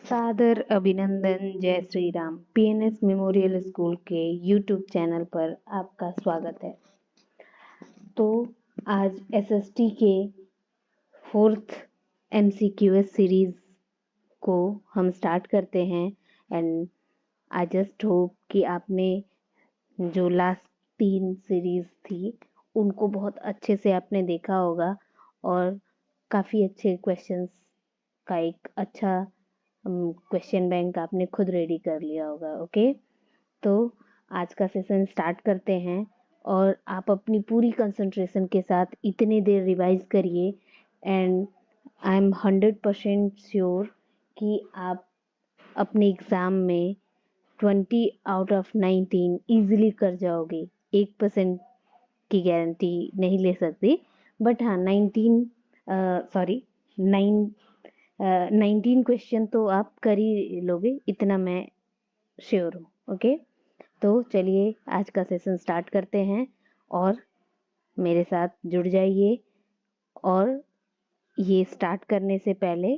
सादर अभिनंदन। जय Shri Ram. PNS memorial school के यूट्यूब चैनल पर आपका स्वागत है। तो आज एसएसटी के 4th MCQS सीरीज को हम स्टार्ट करते हैं एंड आई जस्ट होप कि आपने जो लास्ट 3 सीरीज थी उनको बहुत अच्छे से आपने देखा होगा और काफ़ी अच्छे क्वेश्चंस का एक अच्छा क्वेश्चन बैंक आपने खुद रेडी कर लिया होगा। ओके, तो आज का सेशन स्टार्ट करते हैं और आप अपनी पूरी कंसंट्रेशन के साथ इतने देर रिवाइज करिए एंड आई एम 100% श्योर कि आप अपने एग्ज़ाम में 20 आउट ऑफ 19 ईजिली कर जाओगे। 1% की गारंटी नहीं ले सकती, बट हाँ 19 क्वेश्चन तो आप कर ही लोगे, इतना मैं श्योर हूँ। ओके, तो चलिए आज का सेशन स्टार्ट करते हैं और मेरे साथ जुड़ जाइए। और ये स्टार्ट करने से पहले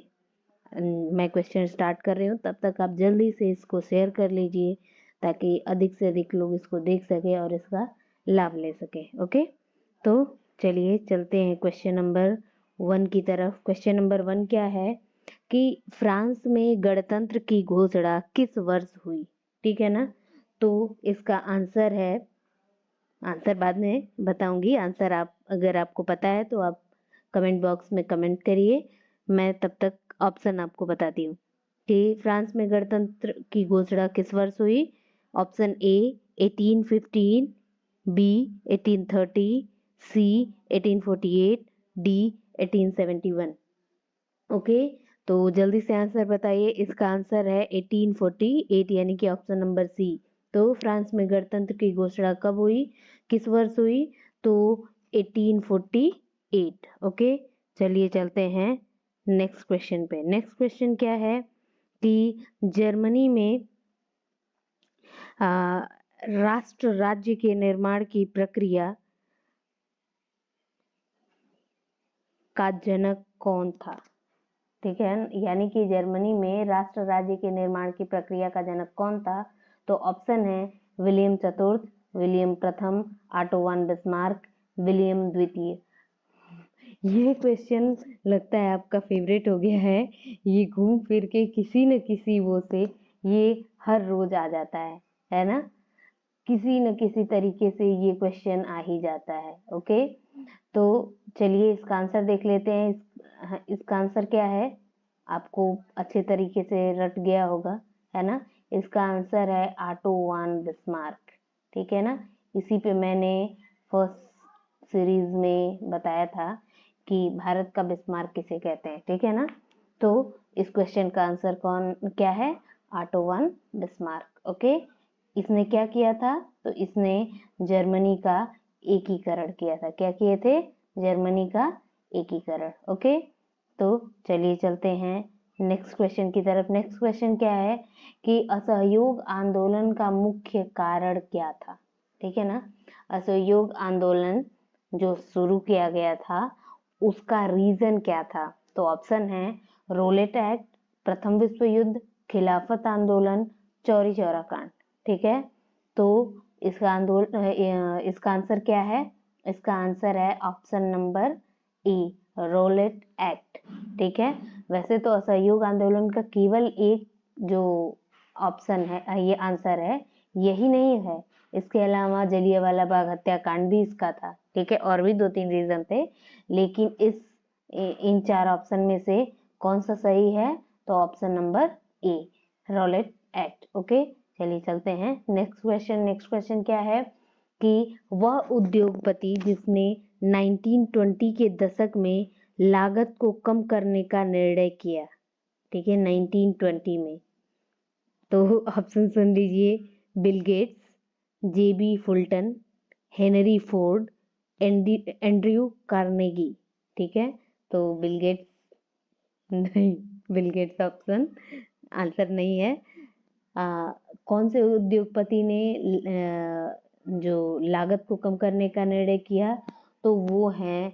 मैं क्वेश्चन स्टार्ट कर रही हूँ, तब तक आप जल्दी से इसको शेयर कर लीजिए ताकि अधिक से अधिक लोग इसको देख सके और इसका लाभ ले सके। ओके, तो चलिए चलते हैं क्वेश्चन नंबर 1 की तरफ। क्वेश्चन नंबर 1 क्या है कि फ्रांस में गणतंत्र की घोषणा किस वर्ष हुई? ठीक है ना, तो इसका आंसर है, आंसर बाद में बताऊंगी। आंसर आप अगर आपको पता है तो आप कमेंट बॉक्स में कमेंट करिए, मैं तब तक ऑप्शन आपको बताती हूँ कि फ्रांस में गणतंत्र की घोषणा किस वर्ष हुई। Option A 1815, B 1830, C 1848, D 1871। Okay, तो जल्दी से आंसर बताइए। इसका आंसर है 1848 यानी कि ऑप्शन नंबर सी। तो फ्रांस में गणतंत्र की घोषणा कब हुई, किस वर्ष हुई? तो 1848। ओके, चलिए चलते हैं नेक्स्ट क्वेश्चन पे। नेक्स्ट क्वेश्चन क्या है कि जर्मनी में राष्ट्र राज्य के निर्माण की प्रक्रिया का जनक कौन था? ठीक है, यानी कि जर्मनी में राष्ट्र राज्य के निर्माण की प्रक्रिया का जनक कौन था? तो ऑप्शन है विलियम चतुर्थ, विलियम प्रथम, ऑटो वन बिस्मार्क, विलियम द्वितीय। ये क्वेश्चन लगता है आपका फेवरेट हो गया है। ये घूम फिर के किसी न किसी वो से ये हर रोज आ जाता है ना? किसी न किसी तरीके से ये क्वेश्चन आ ही जाता है। ओके, तो चलिए इसका आंसर देख लेते हैं। इसका आंसर क्या है, आपको अच्छे तरीके से रट गया होगा, है ना? इसका आंसर है ऑटो वन बिस्मार्क। ठीक है ना, इसी पे मैंने फर्स्ट सीरीज में बताया था कि भारत का बिस्मार्क किसे कहते हैं। ठीक है ना, तो इस क्वेश्चन का आंसर क्या है? Auto von Bismarck. ओके, इसने क्या किया था? तो इसने जर्मनी का एकीकरण किया था। क्या किए थे? जर्मनी का एकीकरण। ओके, तो चलिए चलते हैं नेक्स्ट क्वेश्चन की तरफ। नेक्स्ट क्वेश्चन क्या है कि असहयोग आंदोलन का मुख्य कारण क्या था? ठीक है ना, असहयोग आंदोलन जो शुरू किया गया था उसका रीजन क्या था? तो ऑप्शन है रोलेट एक्ट, प्रथम विश्व युद्ध, खिलाफत आंदोलन, चौरी चौरा कांड। ठीक है, तो इसका आंसर क्या है? इसका आंसर है option number A, Rowlatt act. ठीक है, वैसे तो असहयोग आंदोलन का केवल एक जो ऑप्शन है, ये आंसर है, यही नहीं है। इसके अलावा जलियांवाला बाग हत्याकांड भी इसका था। ठीक है, और भी 2-3 रीजन थे, लेकिन इन 4 ऑप्शन में से कौन सा सही है? तो option number A, Rowlatt act. Okay, चलिए चलते हैं नेक्स्ट क्वेश्चन। नेक्स्ट क्वेश्चन क्या है कि वह उद्योगपति जिसने 1920 के दशक में लागत को कम करने का निर्णय किया। ठीक है, 1920 में, तो ऑप्शन सुन लीजिए। Bill Gates, J B Fulton, Henry Ford, Andrew Carnegie. ठीक है, तो बिल गेट्स नहीं, बिल गेट्स ऑप्शन आंसर नहीं है। कौन से उद्योगपति ने जो लागत को कम करने का निर्णय किया? तो वो है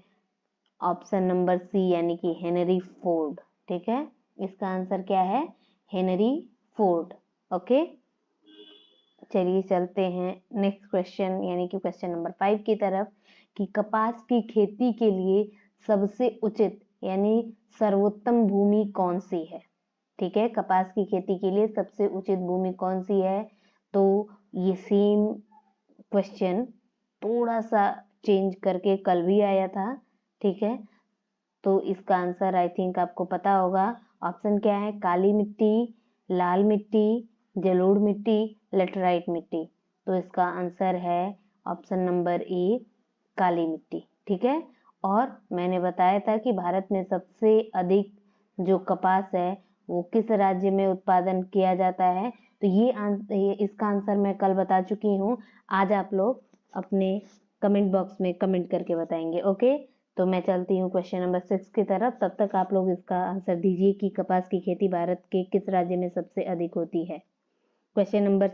ऑप्शन नंबर सी यानी कि हेनरी फोर्ड। ठीक है, इसका आंसर क्या है? Henry Ford. ओके, चलिए चलते हैं नेक्स्ट क्वेश्चन यानी कि क्वेश्चन नंबर 5 की तरफ, कि कपास की खेती के लिए सबसे उचित यानी सर्वोत्तम भूमि कौन सी है। ठीक है, कपास की खेती के लिए सबसे उचित भूमि कौन सी है। तो ये सेम क्वेश्चन थोड़ा सा चेंज करके कल भी आया था। ठीक है, तो इसका आंसर आई थिंक आपको पता होगा। ऑप्शन क्या है, काली मिट्टी, लाल मिट्टी, जलोढ़ मिट्टी, लेटराइट मिट्टी। तो इसका आंसर है ऑप्शन नंबर ए, काली मिट्टी। ठीक है, और मैंने बताया था कि भारत में सबसे अधिक जो कपास है वो किस राज्य में उत्पादन किया जाता है। तो ये इसका आंसर मैं कल बता चुकी हूँ। आज आप लोग अपने कमेंट बॉक्स में कमेंट करके बताएंगे। ओके, तो मैं चलती हूँ क्वेश्चन नंबर 6 की तरफ। तब तक आप लोग इसका आंसर दीजिए कि कपास की खेती भारत के किस राज्य में सबसे अधिक होती है। क्वेश्चन नंबर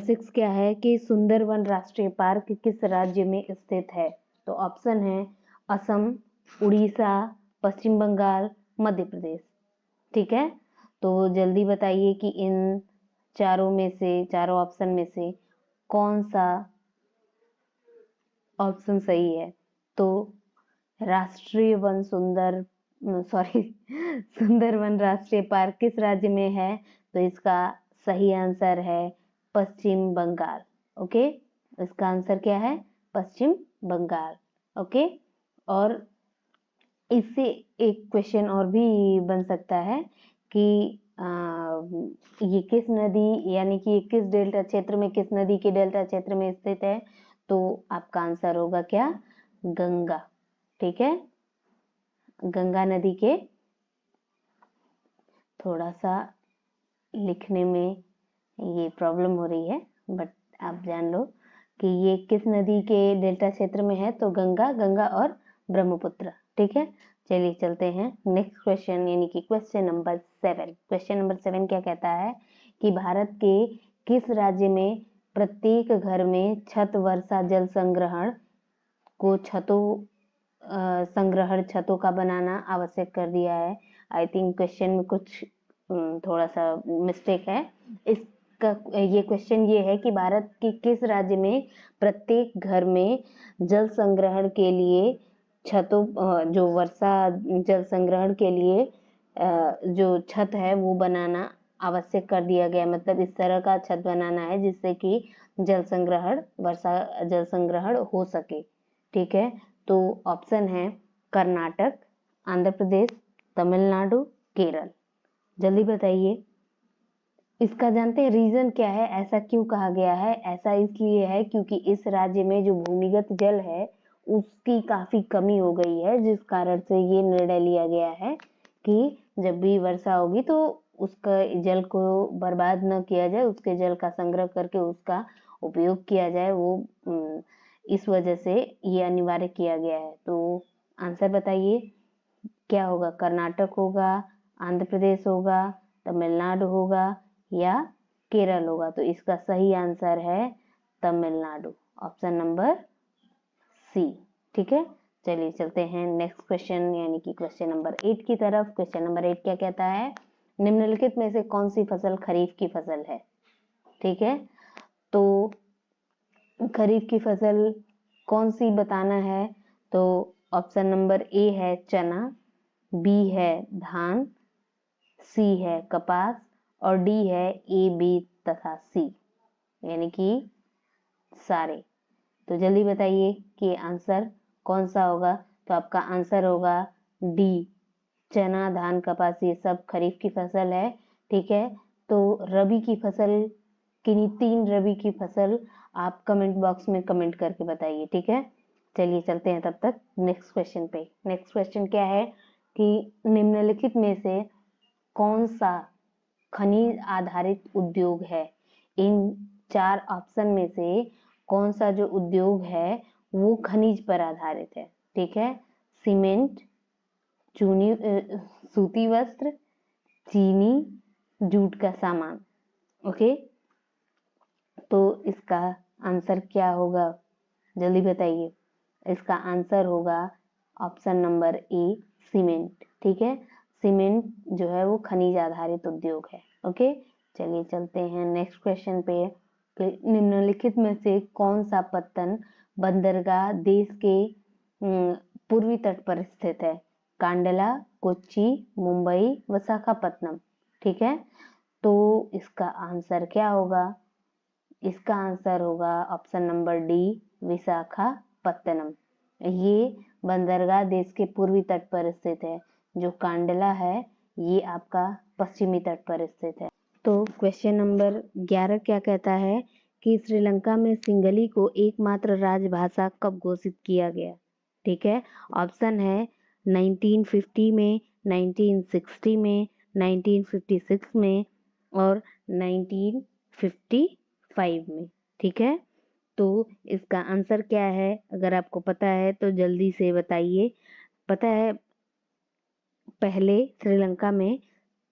6 क्या है कि सुंदरवन राष्ट्रीय पार्क किस राज्य में स्थित है। तो ऑप्शन है असम, उड़ीसा, पश्चिम बंगाल, मध्य प्रदेश। ठीक है, तो जल्दी बताइए कि इन चारों ऑप्शन में से कौन सा ऑप्शन सही है। तो राष्ट्रीय वन सुंदरवन राष्ट्रीय पार्क किस राज्य में है। तो इसका सही आंसर है पश्चिम बंगाल। ओके, इसका आंसर क्या है, पश्चिम बंगाल। ओके, और इससे एक क्वेश्चन और भी बन सकता है कि ये किस नदी यानी कि किस डेल्टा क्षेत्र में, किस नदी के डेल्टा क्षेत्र में स्थित है। तो आपका आंसर होगा क्या, गंगा। ठीक है, गंगा नदी के, थोड़ा सा लिखने में ये प्रॉब्लम हो रही है, बट आप जान लो कि ये किस नदी के डेल्टा क्षेत्र में है। तो गंगा और ब्रह्मपुत्र। ठीक है, चलिए चलते हैं नेक्स्ट क्वेश्चन यानी कि क्वेश्चन नंबर 7। क्वेश्चन नंबर 7 क्या कहता है कि भारत के किस राज्य में प्रत्येक घर में छत वर्षा जल संग्रहण को छतों का बनाना आवश्यक कर दिया है। आई थिंक क्वेश्चन में कुछ थोड़ा सा मिस्टेक है। इसका ये क्वेश्चन ये है कि भारत के किस राज्य में प्रत्येक घर में जल संग्रहण के लिए जो वर्षा जल संग्रहण के लिए जो छत है वो बनाना आवश्यक कर दिया गया। मतलब इस तरह का छत बनाना है जिससे कि वर्षा जल संग्रहण हो सके। ठीक है, तो ऑप्शन है कर्नाटक, आंध्र प्रदेश, तमिलनाडु, केरल। जल्दी बताइए, इसका जानते हैं रीजन क्या है, ऐसा क्यों कहा गया है। ऐसा इसलिए है क्योंकि इस राज्य में जो भूमिगत जल है उसकी काफी कमी हो गई है, जिस कारण से ये निर्णय लिया गया है कि जब भी वर्षा होगी तो उसका जल को बर्बाद न किया जाए, उसके जल का संग्रह करके उसका उपयोग किया जाए। वो इस वजह से ये अनिवार्य किया गया है। तो आंसर बताइए क्या होगा, कर्नाटक होगा, आंध्र प्रदेश होगा, तमिलनाडु होगा या केरल होगा। तो इसका सही आंसर है तमिलनाडु, ऑप्शन नंबर सी। ठीक है, चलिए चलते हैं नेक्स्ट क्वेश्चन यानी कि क्वेश्चन नंबर 8 की तरफ। क्वेश्चन नंबर 8 क्या कहता है, निम्नलिखित में से कौन सी फसल खरीफ की फसल है। ठीक है, तो खरीफ की फसल कौन सी बताना है। तो ऑप्शन नंबर ए है चना, बी है धान, सी है कपास और डी है ए, बी तथा सी यानी कि सारे। तो जल्दी बताइए कि आंसर कौन सा होगा। तो आपका आंसर होगा डी, चना धान कपास ये सब खरीफ की फसल है। ठीक है, तो रबी की फसल किन्हीं 3 रबी की फसल आप कमेंट बॉक्स में कमेंट करके बताइए। ठीक है, चलिए चलते हैं तब तक नेक्स्ट क्वेश्चन पे। नेक्स्ट क्वेश्चन क्या है कि निम्नलिखित में से कौन सा खनिज आधारित उद्योग है। इन 4 ऑप्शन में से कौन सा जो उद्योग है वो खनिज पर आधारित है। ठीक है, सीमेंट, सूती वस्त्र, चीनी, जूट का सामान। ओके, तो इसका आंसर क्या होगा, जल्दी बताइए। इसका आंसर होगा ऑप्शन नंबर ए, सीमेंट। ठीक है, सीमेंट जो है वो खनिज आधारित उद्योग है। ओके, चलिए चलते हैं नेक्स्ट क्वेश्चन पे। निम्नलिखित में से कौन सा पत्तन बंदरगाह देश के पूर्वी तट पर स्थित है? कांडला, कोच्चि, मुंबई, विशाखापत्तनम। ठीक है, तो इसका आंसर क्या होगा? इसका आंसर होगा ऑप्शन नंबर डी, विशाखापत्तनम। ये बंदरगाह देश के पूर्वी तट पर स्थित है। जो कांडला है ये आपका पश्चिमी तट पर स्थित है। तो क्वेश्चन नंबर 11 क्या कहता है कि श्रीलंका में सिंगली को एकमात्र राजभाषा कब घोषित किया गया? ठीक है, ऑप्शन है 1950 में, 1960 में, 1956 में और 1955 में। ठीक है, तो इसका आंसर क्या है? अगर आपको पता है तो जल्दी से बताइए। पता है, पहले श्रीलंका में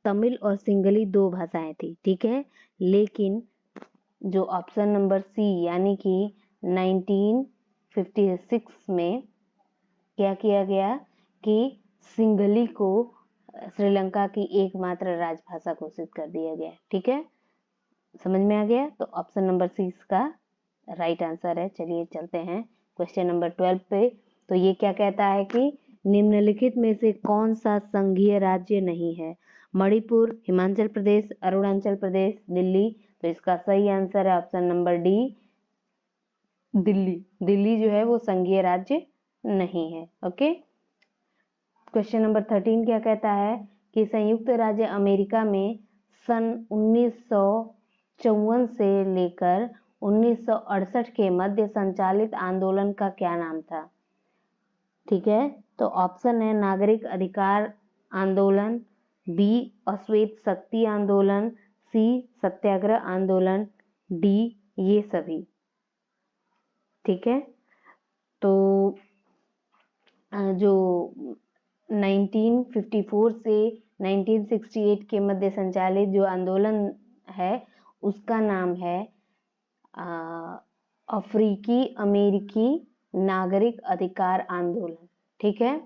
तमिल और सिंगली 2 भाषाएं थी। ठीक है, लेकिन जो ऑप्शन नंबर सी यानी कि 1956 में क्या किया गया कि सिंगली को श्रीलंका की एकमात्र राजभाषा घोषित कर दिया गया। ठीक है, समझ में आ गया? तो ऑप्शन नंबर सी इसका राइट आंसर है। चलिए चलते हैं क्वेश्चन नंबर 12 पे। तो ये क्या कहता है कि निम्नलिखित में से कौन सा संघीय राज्य नहीं है? मणिपुर, हिमाचल प्रदेश, अरुणाचल प्रदेश, दिल्ली। तो इसका सही आंसर है option number D, Delhi. Delhi जो है वो संघीय राज्य नहीं है। ओके, क्वेश्चन नंबर 13 क्या कहता है कि संयुक्त राज्य अमेरिका में सन 1954 से लेकर 1968 के मध्य संचालित आंदोलन का क्या नाम था? ठीक है, तो ऑप्शन है नागरिक अधिकार आंदोलन, बी अश्वेत शक्ति आंदोलन, सी सत्याग्रह आंदोलन, डी ये सभी। ठीक है, तो जो 1954 से 1968 के मध्य संचालित जो आंदोलन है उसका नाम है अफ्रीकी अमेरिकी नागरिक अधिकार आंदोलन। ठीक है,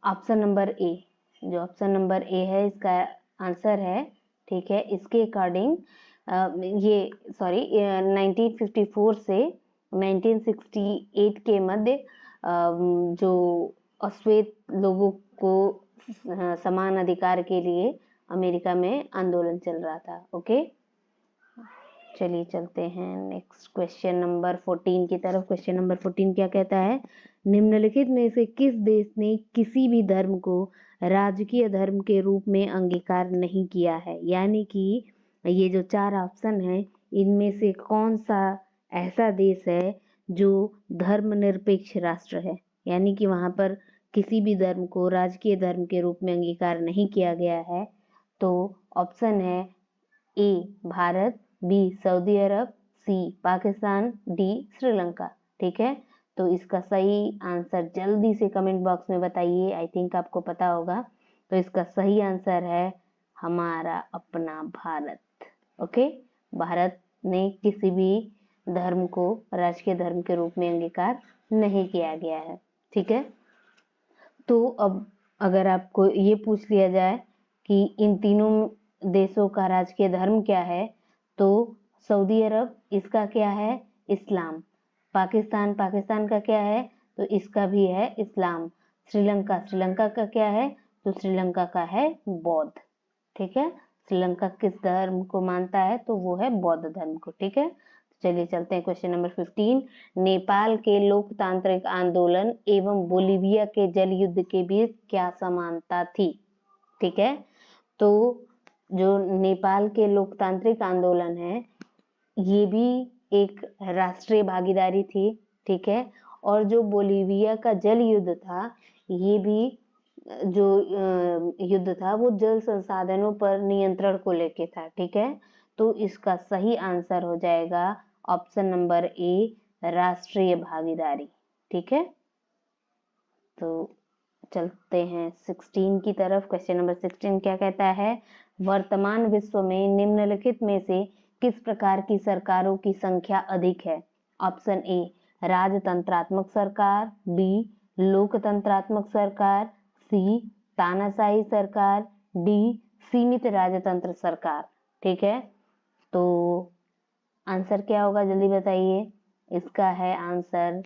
ऑप्शन नंबर ए, जो ऑप्शन नंबर ए है इसका आंसर है। ठीक है, इसके अकॉर्डिंग ये 1954 से 1968 के मध्य जो अश्वेत लोगों को समान अधिकार के लिए अमेरिका में आंदोलन चल रहा था। ओके, चलिए चलते हैं नेक्स्ट क्वेश्चन नंबर 14 की तरफ। क्वेश्चन नंबर 14 क्या कहता है? निम्नलिखित में से किस देश ने किसी भी धर्म को राजकीय धर्म के रूप में अंगीकार नहीं किया है? यानी कि ये जो 4 ऑप्शन है इनमें से कौन सा ऐसा देश है जो धर्मनिरपेक्ष राष्ट्र है, यानी कि वहां पर किसी भी धर्म को राजकीय धर्म के रूप में अंगीकार नहीं किया गया है? तो ऑप्शन है ए भारत, बी सऊदी अरब, सी पाकिस्तान, डी श्रीलंका। ठीक है, तो इसका सही आंसर जल्दी से कमेंट बॉक्स में बताइए। आई थिंक आपको पता होगा। तो इसका सही आंसर है हमारा अपना भारत। ओके, भारत ने किसी भी धर्म को राजकीय धर्म के रूप में अंगीकार नहीं किया गया है। ठीक है, तो अब अगर आपको ये पूछ लिया जाए कि इन तीनों देशों का राजकीय धर्म क्या है, तो सऊदी अरब इसका क्या है? इस्लाम। पाकिस्तान का क्या है? तो इसका भी है इस्लाम। श्रीलंका का क्या है? तो श्रीलंका का है बौद्ध। ठीक है, श्रीलंका किस धर्म को मानता है? तो वो है बौद्ध धर्म को। ठीक है, चलिए चलते हैं क्वेश्चन नंबर 15। नेपाल के लोकतांत्रिक आंदोलन एवं बोलीविया के जल युद्ध के बीच क्या समानता थी? ठीक है, तो जो नेपाल के लोकतांत्रिक आंदोलन है ये भी एक राष्ट्रीय भागीदारी थी। ठीक है, और जो बोलीविया का जल युद्ध था ये भी जो युद्ध था वो जल संसाधनों पर नियंत्रण को लेके था। ठीक है, तो इसका सही आंसर हो जाएगा ऑप्शन नंबर ए राष्ट्रीय भागीदारी। ठीक है, तो चलते हैं 16 की तरफ। क्वेश्चन नंबर 16 क्या कहता है? वर्तमान विश्व में निम्नलिखित में से किस प्रकार की सरकारों की संख्या अधिक है? ऑप्शन ए राजतंत्रात्मक सरकार, बी लोकतंत्रात्मक सरकार, सी तानाशाही सरकार, डी सीमित राजतंत्र सरकार। ठीक है, तो आंसर क्या होगा जल्दी बताइए। इसका है आंसर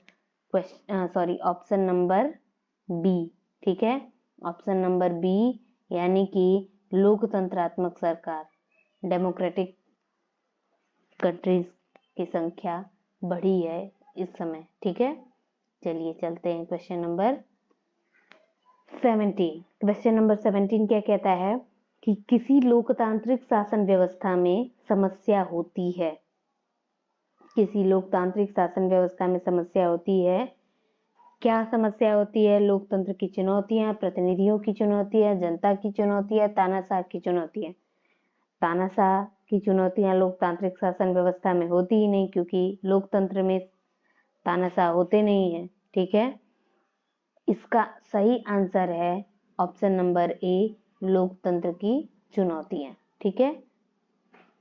ऑप्शन नंबर बी। ठीक है, ऑप्शन नंबर बी, यानी कि लोकतंत्रात्मक सरकार। डेमोक्रेटिक कंट्रीज की संख्या बढ़ी है इस समय। ठीक है, चलिए चलते हैं क्वेश्चन नंबर 17। क्वेश्चन नंबर 17 क्या कहता है कि किसी लोकतांत्रिक शासन व्यवस्था में समस्या होती है। किसी लोकतांत्रिक शासन व्यवस्था में समस्या होती है। क्या समस्या होती है? लोकतंत्र की चुनौतियां, प्रतिनिधियों की चुनौती है, जनता की चुनौती है, तानाशाह की चुनौती है। तानाशाह की चुनौतियां लोकतांत्रिक शासन व्यवस्था में होती ही नहीं, क्योंकि लोकतंत्र में तानाशाह होते नहीं है। ठीक है, इसका सही आंसर है ऑप्शन नंबर ए, लोकतंत्र की चुनौतियां। ठीक है,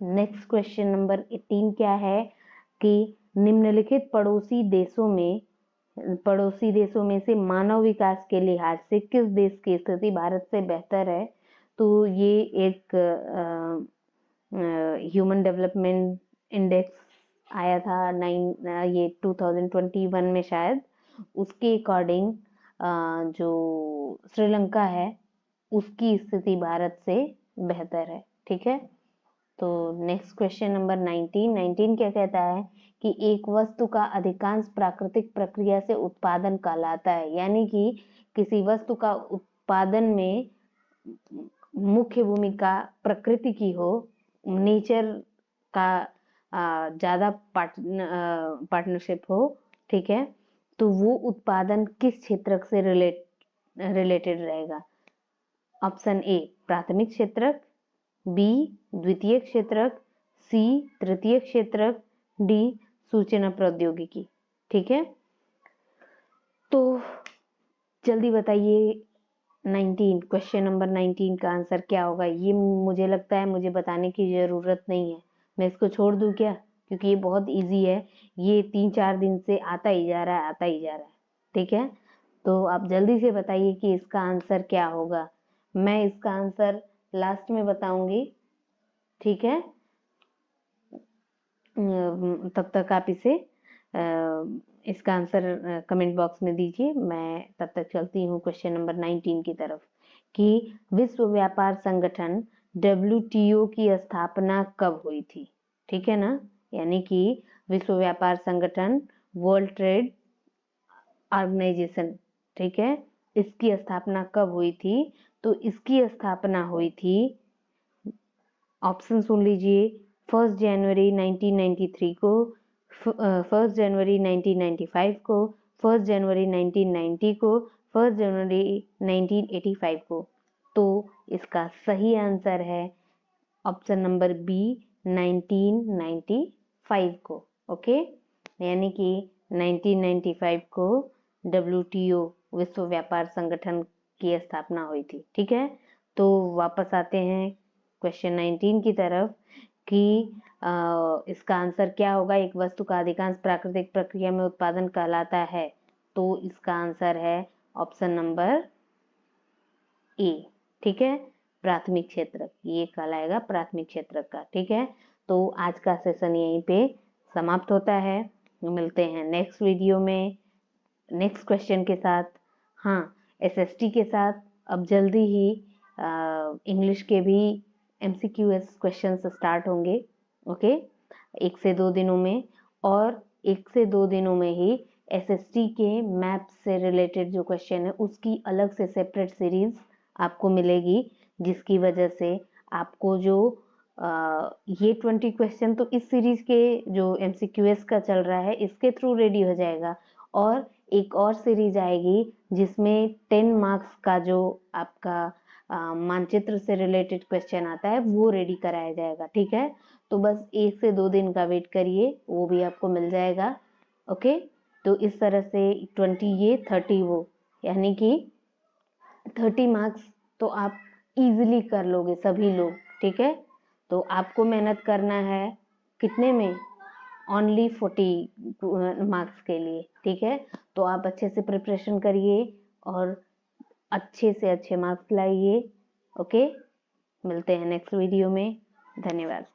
नेक्स्ट क्वेश्चन नंबर 18 क्या है कि निम्नलिखित पड़ोसी देशों में से मानव विकास के लिहाज से किस देश की स्थिति भारत से बेहतर है। तो ये एक ह्यूमन डेवलपमेंट इंडेक्स आया था 2021 में शायद, उसके अकॉर्डिंग जो श्रीलंका है उसकी स्थिति भारत से बेहतर है। ठीक है, तो नेक्स्ट क्वेश्चन नंबर 19 क्या कहता है कि एक वस्तु का अधिकांश प्राकृतिक प्रक्रिया से उत्पादन कहलाता है। यानी कि किसी वस्तु का उत्पादन में मुख्य भूमिका प्रकृति की हो, नेचर का ज्यादा पार्टनरशिप हो। ठीक है, तो वो उत्पादन किस क्षेत्र से रिलेटेड रहेगा। ऑप्शन ए, प्राथमिक क्षेत्रक, बी, द्वितीय क्षेत्रक, सी, तृतीय क्षेत्रक, डी, सूचना प्रौद्योगिकी। ठीक है, तो जल्दी बताइए क्वेश्चन नंबर 19 का आंसर क्या होगा। ये मुझे लगता है मुझे बताने की जरूरत नहीं है, मैं इसको छोड़ दूं क्या, क्योंकि ये बहुत इजी है। ये 3-4 दिन से आता ही जा रहा है। ठीक है, तो आप जल्दी से बताइए कि इसका आंसर क्या होगा। मैं इसका आंसर लास्ट में बताऊंगी। ठीक है, तब तक आप इसका आंसर कमेंट बॉक्स में दीजिए। मैं तब तक चलती हूँ क्वेश्चन नंबर 19 की तरफ कि विश्व व्यापार संगठन WTO की स्थापना कब हुई थी। ठीक है ना, यानी कि विश्व व्यापार संगठन, वर्ल्ड ट्रेड ऑर्गेनाइजेशन। ठीक है, इसकी स्थापना कब हुई थी। तो इसकी स्थापना हुई थी, ऑप्शन सुन लीजिए, 1 जनवरी 1993 को, 1 जनवरी 1995 को, 1 जनवरी 1990 को, 1 जनवरी 1985 को। तो इसका सही आंसर है ऑप्शन नंबर बी, 1995 को। ओके, यानी कि 1995 को WTO विश्व व्यापार संगठन की स्थापना हुई थी। ठीक है, तो वापस आते हैं क्वेश्चन 19 की तरफ कि इसका आंसर क्या होगा। एक वस्तु का अधिकांश प्राकृतिक प्रक्रिया में उत्पादन कहलाता है। तो इसका आंसर है ऑप्शन नंबर ए। ठीक है, प्राथमिक क्षेत्र, ये कहलाएगा प्राथमिक क्षेत्र का। ठीक है, तो आज का सेशन यहीं पे समाप्त होता है। मिलते हैं नेक्स्ट वीडियो में नेक्स्ट क्वेश्चन के साथ। हाँ, SST के साथ अब जल्दी ही इंग्लिश के भी MCQS क्वेश्चन स्टार्ट होंगे। ओके, 1 से 2 दिनों में, और 1 से 2 दिनों में ही SST के मैप से रिलेटेड जो क्वेश्चन है उसकी अलग से सेपरेट सीरीज आपको मिलेगी, जिसकी वजह से आपको जो ये 20 क्वेश्चन तो इस सीरीज के जो MCQS का चल रहा है इसके थ्रू रेडी हो जाएगा, और एक और सीरीज आएगी जिसमें 10 मार्क्स का जो आपका मानचित्र से रिलेटेड क्वेश्चन आता है वो रेडी कराया जाएगा। ठीक है, तो बस 1 से 2 दिन का वेट करिए, वो भी आपको मिल जाएगा। ओके, तो इस तरह से 20 ये 30 वो, यानी कि 30 मार्क्स तो आप इजीली कर लोगे सभी लोग। ठीक है, तो आपको मेहनत करना है कितने में, ओनली 40 मार्क्स के लिए। ठीक है, तो आप अच्छे से प्रिपरेशन करिए और अच्छे से अच्छे मार्क्स लाइए। ओके, मिलते हैं नेक्स्ट वीडियो में। धन्यवाद।